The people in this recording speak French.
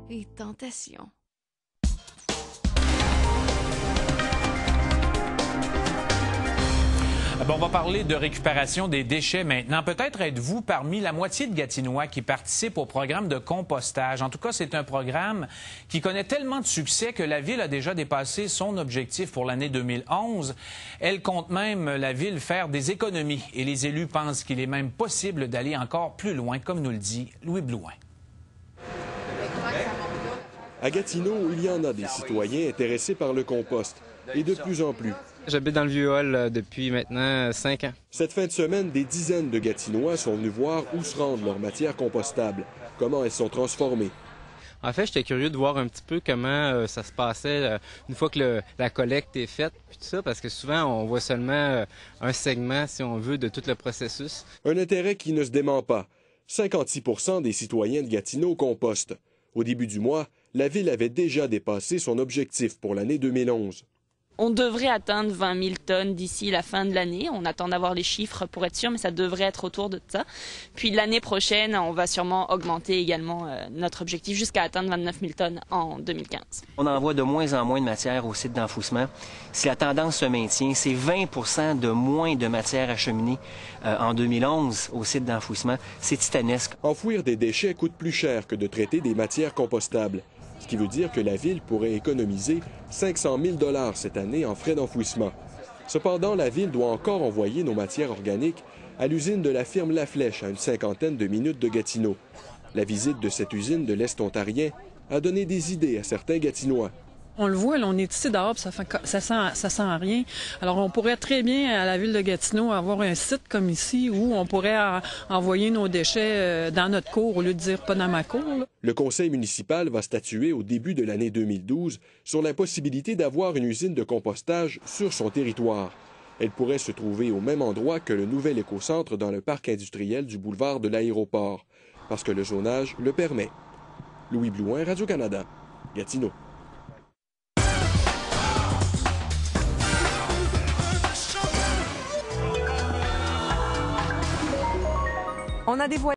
et tentation. Bon, on va parler de récupération des déchets maintenant. Peut-être êtes-vous parmi la moitié de Gatinois qui participent au programme de compostage. En tout cas, c'est un programme qui connaît tellement de succès que la Ville a déjà dépassé son objectif pour l'année 2011. Elle compte même, la Ville, faire des économies. Et les élus pensent qu'il est même possible d'aller encore plus loin, comme nous le dit Louis Blouin. À Gatineau, il y en a des citoyens intéressés par le compost, et de plus en plus. J'habite dans le Vieux-Hall depuis maintenant 5 ans. Cette fin de semaine, des dizaines de Gatinois sont venus voir où se rendent leurs matières compostables, comment elles sont transformées. En fait, j'étais curieux de voir un petit peu comment ça se passait une fois que la collecte est faite, puis tout ça, parce que souvent, on voit seulement un segment, si on veut, de tout le processus. Un intérêt qui ne se dément pas. 56 % des citoyens de Gatineau compostent. Au début du mois, la Ville avait déjà dépassé son objectif pour l'année 2011. On devrait atteindre 20 000 tonnes d'ici la fin de l'année. On attend d'avoir les chiffres pour être sûr, mais ça devrait être autour de ça. Puis l'année prochaine, on va sûrement augmenter également notre objectif jusqu'à atteindre 29 000 tonnes en 2015. On envoie de moins en moins de matière au site d'enfouissement. Si la tendance se maintient, c'est 20 % de moins de matière acheminée en 2011 au site d'enfouissement. C'est titanesque. Enfouir des déchets coûte plus cher que de traiter des matières compostables. Ce qui veut dire que la Ville pourrait économiser 500 000 $ cette année en frais d'enfouissement. Cependant, la Ville doit encore envoyer nos matières organiques à l'usine de la firme La Flèche, à une cinquantaine de minutes de Gatineau. La visite de cette usine de l'Est ontarien a donné des idées à certains Gatinois. On le voit, là, on est ici dehors, puis ça sent rien. Alors, on pourrait très bien, à la Ville de Gatineau, avoir un site comme ici où on pourrait envoyer nos déchets dans notre cour au lieu de dire pas dans ma cour. Là. Le conseil municipal va statuer au début de l'année 2012 sur la possibilité d'avoir une usine de compostage sur son territoire. Elle pourrait se trouver au même endroit que le nouvel écocentre dans le parc industriel du boulevard de l'Aéroport, parce que le zonage le permet. Louis Blouin, Radio-Canada, Gatineau. On a dévoilé